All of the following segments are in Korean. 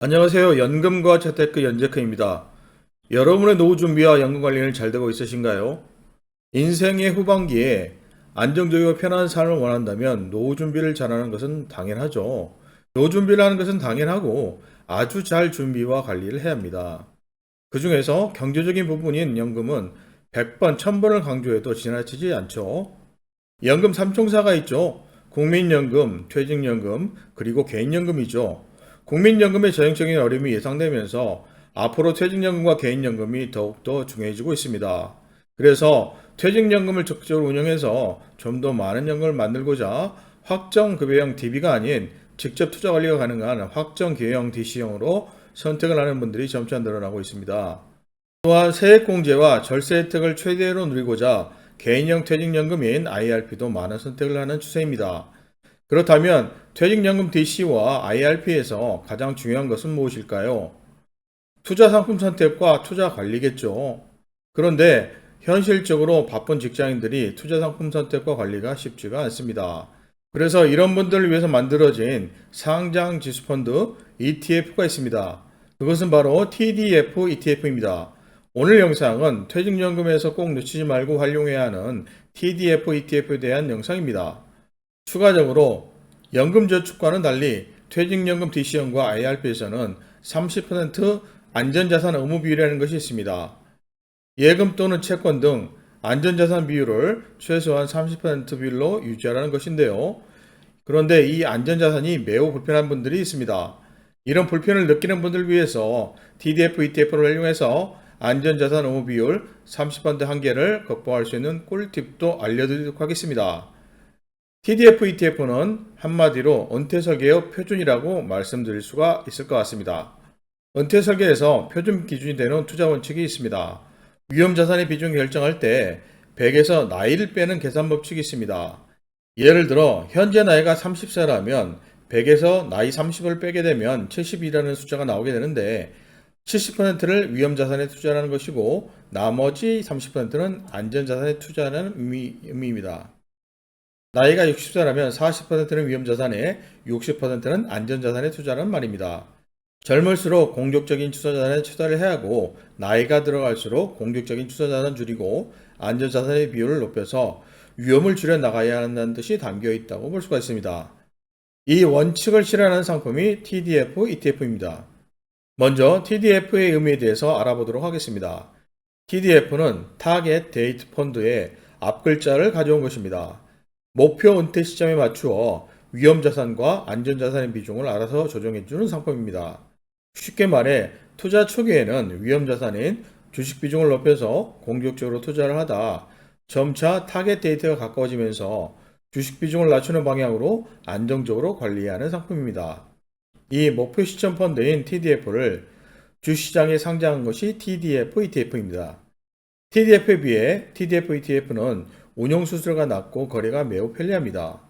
안녕하세요. 연금과 재테크 연재크입니다. 여러분의 노후 준비와 연금 관리는 잘 되고 있으신가요? 인생의 후반기에 안정적이고 편안한 삶을 원한다면 노후 준비를 잘하는 것은 당연하죠. 노후 준비를 하는 것은 당연하고 아주 잘 준비와 관리를 해야 합니다. 그 중에서 경제적인 부분인 연금은 100번, 1000번을 강조해도 지나치지 않죠. 연금 3총사가 있죠. 국민연금, 퇴직연금, 그리고 개인연금이죠. 국민연금의 전형적인 어려움이 예상되면서 앞으로 퇴직연금과 개인연금이 더욱더 중요해지고 있습니다. 그래서 퇴직연금을 적극적으로 운영해서 좀 더 많은 연금을 만들고자 확정급여형 DB가 아닌 직접 투자 관리가 가능한 확정기여형 DC형으로 선택을 하는 분들이 점차 늘어나고 있습니다. 또한 세액공제와 절세 혜택을 최대로 누리고자 개인형 퇴직연금인 IRP도 많은 선택을 하는 추세입니다. 그렇다면 퇴직연금 DC와 IRP에서 가장 중요한 것은 무엇일까요? 투자 상품 선택과 투자 관리겠죠. 그런데 현실적으로 바쁜 직장인들이 투자 상품 선택과 관리가 쉽지가 않습니다. 그래서 이런 분들을 위해서 만들어진 상장 지수펀드 ETF가 있습니다. 그것은 바로 TDF ETF입니다. 오늘 영상은 퇴직연금에서 꼭 놓치지 말고 활용해야 하는 TDF ETF에 대한 영상입니다. 추가적으로 연금저축과는 달리 퇴직연금 DC형과 IRP에서는 30% 안전자산 의무 비율이라는 것이 있습니다. 예금 또는 채권 등 안전자산 비율을 최소한 30% 비율로 유지하라는 것인데요. 그런데 이 안전자산이 매우 불편한 분들이 있습니다. 이런 불편을 느끼는 분들을 위해서 TDF, ETF를 활용해서 안전자산 의무 비율 30% 한계를 극복할 수 있는 꿀팁도 알려드리도록 하겠습니다. TDF, ETF는 한마디로 은퇴설계의 표준이라고 말씀드릴 수가 있을 것 같습니다. 은퇴설계에서 표준 기준이 되는 투자 원칙이 있습니다. 위험자산의 비중을 결정할 때 100에서 나이를 빼는 계산 법칙이 있습니다. 예를 들어 현재 나이가 30세라면 100에서 나이 30을 빼게 되면 70이라는 숫자가 나오게 되는데 70%를 위험자산에 투자하는 것이고 나머지 30%는 안전자산에 투자하는 의미입니다. 나이가 60세라면 40%는 위험자산에 60%는 안전자산에 투자하는 말입니다. 젊을수록 공격적인 투자자산에 투자를 해야 하고 나이가 들어갈수록 공격적인 투자자산을 줄이고 안전자산의 비율을 높여서 위험을 줄여 나가야 한다는 뜻이 담겨 있다고 볼 수가 있습니다. 이 원칙을 실현하는 상품이 TDF, ETF입니다. 먼저 TDF의 의미에 대해서 알아보도록 하겠습니다. TDF는 타겟 데이트 펀드의 앞글자를 가져온 것입니다. 목표 은퇴 시점에 맞추어 위험자산과 안전자산의 비중을 알아서 조정해주는 상품입니다. 쉽게 말해 투자 초기에는 위험자산인 주식 비중을 높여서 공격적으로 투자를 하다 점차 타겟 데이트가 가까워지면서 주식 비중을 낮추는 방향으로 안정적으로 관리하는 상품입니다. 이 목표 시점 펀드인 TDF를 주시장에 상장한 것이 TDF ETF입니다. TDF에 비해 TDF ETF는 운용 수수료가 낮고 거래가 매우 편리합니다.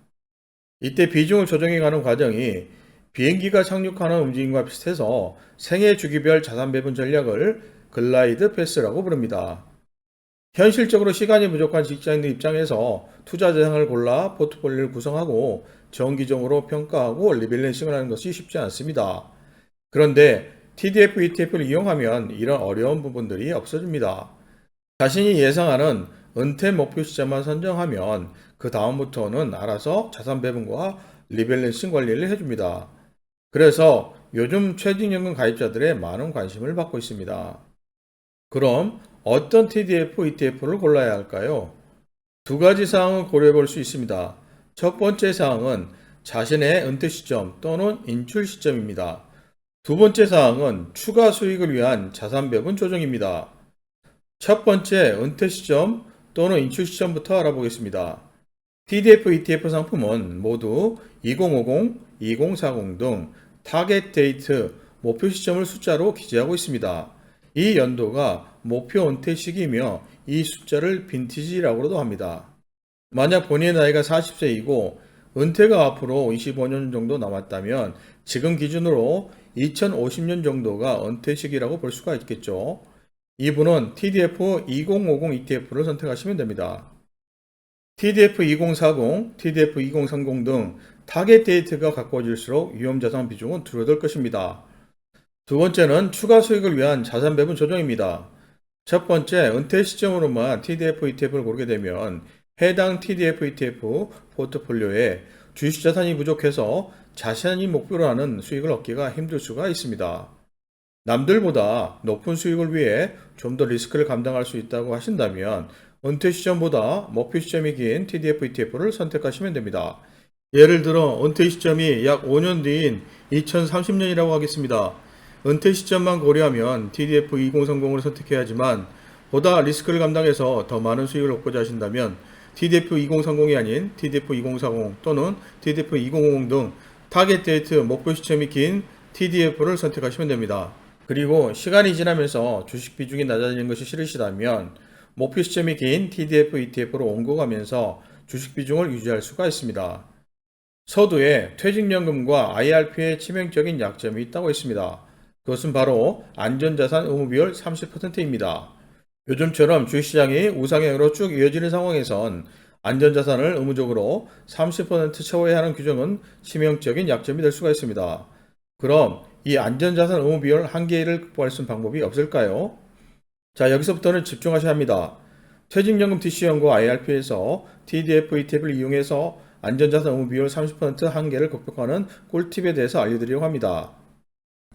이때 비중을 조정해가는 과정이 비행기가 착륙하는 움직임과 비슷해서 생애 주기별 자산 배분 전략을 글라이드 패스라고 부릅니다. 현실적으로 시간이 부족한 직장인들 입장에서 투자 대상을 골라 포트폴리오를 구성하고 정기적으로 평가하고 리밸런싱을 하는 것이 쉽지 않습니다. 그런데 TDF, ETF를 이용하면 이런 어려운 부분들이 없어집니다. 자신이 예상하는 은퇴 목표 시점만 선정하면 그 다음부터는 알아서 자산 배분과 리밸런싱 관리를 해줍니다. 그래서 요즘 퇴직연금 가입자들의 많은 관심을 받고 있습니다. 그럼 어떤 TDF, ETF를 골라야 할까요? 두 가지 사항을 고려해 볼 수 있습니다. 첫 번째 사항은 자신의 은퇴 시점 또는 인출 시점입니다. 두 번째 사항은 추가 수익을 위한 자산 배분 조정입니다. 첫 번째 은퇴 시점 또는 인출 시점부터 알아보겠습니다. TDF, ETF 상품은 모두 2050, 2040 등 타겟 데이트 목표 시점을 숫자로 기재하고 있습니다. 이 연도가 목표 은퇴 시기이며 이 숫자를 빈티지라고도 합니다. 만약 본인의 나이가 40세이고 은퇴가 앞으로 25년 정도 남았다면 지금 기준으로 2050년 정도가 은퇴 시기라고 볼 수가 있겠죠. 이분은 TDF 2050 ETF를 선택하시면 됩니다. TDF 2040, TDF 2030 등 타겟 데이트가 가까워질수록 위험자산 비중은 줄어들 것입니다. 두 번째는 추가 수익을 위한 자산 배분 조정입니다. 첫 번째, 은퇴 시점으로만 TDF ETF를 고르게 되면 해당 TDF ETF 포트폴리오에 주식 자산이 부족해서 자산이 목표로 하는 수익을 얻기가 힘들 수가 있습니다. 남들보다 높은 수익을 위해 좀 더 리스크를 감당할 수 있다고 하신다면 은퇴 시점보다 목표 시점이 긴 TDF ETF를 선택하시면 됩니다. 예를 들어 은퇴 시점이 약 5년 뒤인 2030년이라고 하겠습니다. 은퇴 시점만 고려하면 TDF 2030을 선택해야 하지만 보다 리스크를 감당해서 더 많은 수익을 얻고자 하신다면 TDF 2030이 아닌 TDF 2040 또는 TDF 2050 등 타겟 데이트 목표 시점이 긴 TDF를 선택하시면 됩니다. 그리고 시간이 지나면서 주식 비중이 낮아지는 것이 싫으시다면 목표 시점이 긴 TDF ETF로 옮겨가면서 주식 비중을 유지할 수가 있습니다. 서두에 퇴직연금과 IRP의 치명적인 약점이 있다고 했습니다. 그것은 바로 안전자산 의무 비율 30%입니다. 요즘처럼 주식시장이 우상향으로 쭉 이어지는 상황에선 안전자산을 의무적으로 30% 채워야 하는 규정은 치명적인 약점이 될 수가 있습니다. 그럼 이 안전자산 의무 비율 한계를 극복할 수 있는 방법이 없을까요? 자, 여기서부터는 집중하셔야 합니다. 퇴직연금 DC연과 IRP에서 TDF ETF를 이용해서 안전자산 의무 비율 30% 한계를 극복하는 꿀팁에 대해서 알려드리려고 합니다.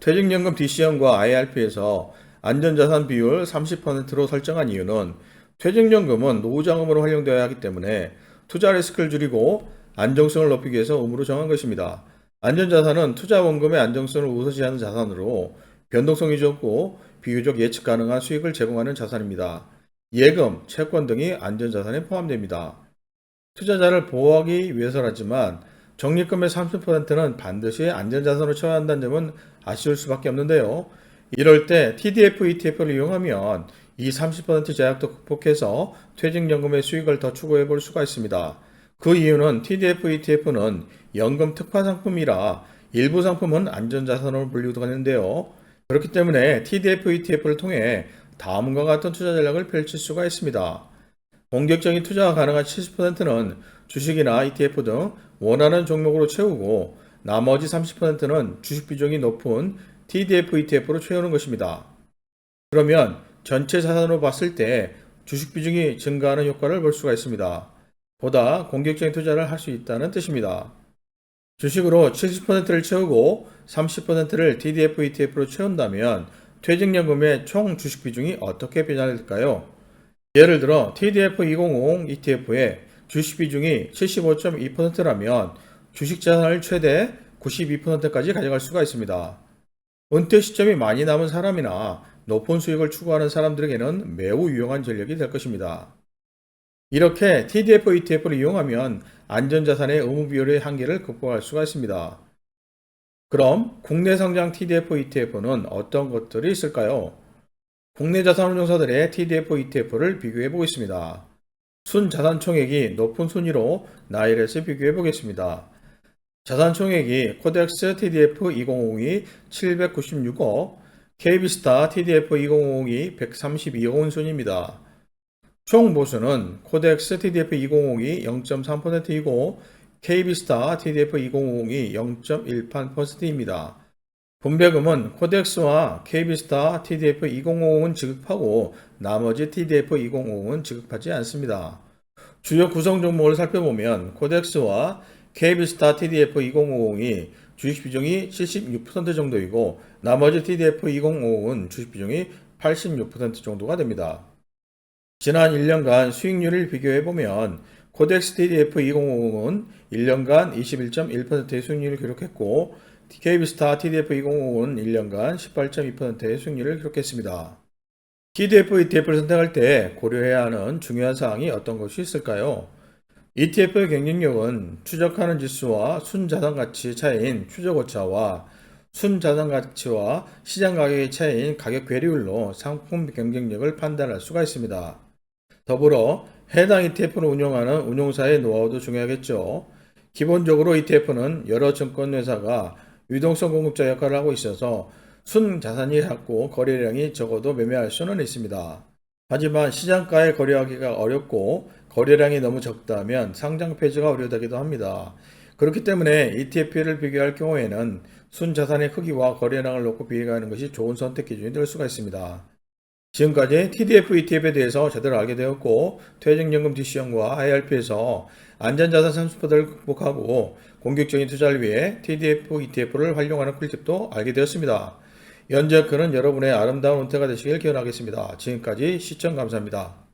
퇴직연금 DC연과 IRP에서 안전자산 비율 30%로 설정한 이유는 퇴직연금은 노후자금으로 활용되어야 하기 때문에 투자 리스크를 줄이고 안정성을 높이기 위해서 의무로 정한 것입니다. 안전자산은 투자 원금의 안정성을 우선시하는 자산으로 변동성이 적고 비교적 예측 가능한 수익을 제공하는 자산입니다. 예금, 채권 등이 안전자산에 포함됩니다. 투자자를 보호하기 위해서라지만 적립금의 30%는 반드시 안전자산으로 채워야 한다는 점은 아쉬울 수밖에 없는데요. 이럴 때 TDF ETF를 이용하면 이 30% 제약도 극복해서 퇴직연금의 수익을 더 추구해 볼 수가 있습니다. 그 이유는 TDF ETF는 연금 특화 상품이라 일부 상품은 안전자산으로 분류가 되는데요. 그렇기 때문에 TDF ETF를 통해 다음과 같은 투자 전략을 펼칠 수가 있습니다. 공격적인 투자가 가능한 70%는 주식이나 ETF 등 원하는 종목으로 채우고 나머지 30%는 주식 비중이 높은 TDF ETF로 채우는 것입니다. 그러면 전체 자산으로 봤을 때 주식 비중이 증가하는 효과를 볼 수가 있습니다. 보다 공격적인 투자를 할 수 있다는 뜻입니다. 주식으로 70%를 채우고 30%를 TDF ETF로 채운다면 퇴직연금의 총 주식 비중이 어떻게 변화될까요? 예를 들어 TDF 2050 ETF의 주식 비중이 75.2%라면 주식 자산을 최대 92%까지 가져갈 수가 있습니다. 은퇴 시점이 많이 남은 사람이나 높은 수익을 추구하는 사람들에게는 매우 유용한 전략이 될 것입니다. 이렇게 TDF ETF를 이용하면 안전자산의 의무 비율의 한계를 극복할 수가 있습니다. 그럼 국내 상장 TDF ETF는 어떤 것들이 있을까요? 국내 자산운용사들의 TDF ETF를 비교해 보겠습니다. 순자산 총액이 높은 순위로 나일에서 비교해 보겠습니다. 자산 총액이 코덱스 TDF 2050이 796억, KB스타 TDF 2050이 132억 원 순입니다. 총 보수는 코덱스 TDF 2050이 0.3%이고 KB스타 TDF 2050이 0.18%입니다. 분배금은 코덱스와 KB스타 TDF 2050은 지급하고 나머지 TDF 2050은 지급하지 않습니다. 주요 구성 종목을 살펴보면 코덱스와 KB스타 TDF 2050이 주식 비중이 76% 정도이고 나머지 TDF 2050은 주식 비중이 86% 정도가 됩니다. 지난 1년간 수익률을 비교해보면 코덱스 TDF 2050은 1년간 21.1%의 수익률을 기록했고 KB스타 TDF 2050은 1년간 18.2%의 수익률을 기록했습니다. TDF ETF를 선택할 때 고려해야 하는 중요한 사항이 어떤 것이 있을까요? ETF의 경쟁력은 추적하는 지수와 순자산가치 차이인 추적오차와 순자산가치와 시장가격의 차이인 가격 괴리율로 상품 경쟁력을 판단할 수가 있습니다. 더불어 해당 ETF를 운영하는 운용사의 노하우도 중요하겠죠. 기본적으로 ETF는 여러 증권회사가 유동성 공급자 역할을 하고 있어서 순자산이 작고 거래량이 적어도 매매할 수는 있습니다. 하지만 시장가에 거래하기가 어렵고 거래량이 너무 적다면 상장 폐지가 우려되기도 합니다. 그렇기 때문에 ETF를 비교할 경우에는 순자산의 크기와 거래량을 놓고 비교하는 것이 좋은 선택 기준이 될 수가 있습니다. 지금까지 TDF, ETF에 대해서 제대로 알게 되었고 퇴직연금 DC형과 IRP에서 안전자산 산수법을 극복하고 공격적인 투자를 위해 TDF, ETF를 활용하는 꿀팁도 알게 되었습니다. 연재학교는 여러분의 아름다운 은퇴가 되시길 기원하겠습니다. 지금까지 시청 감사합니다.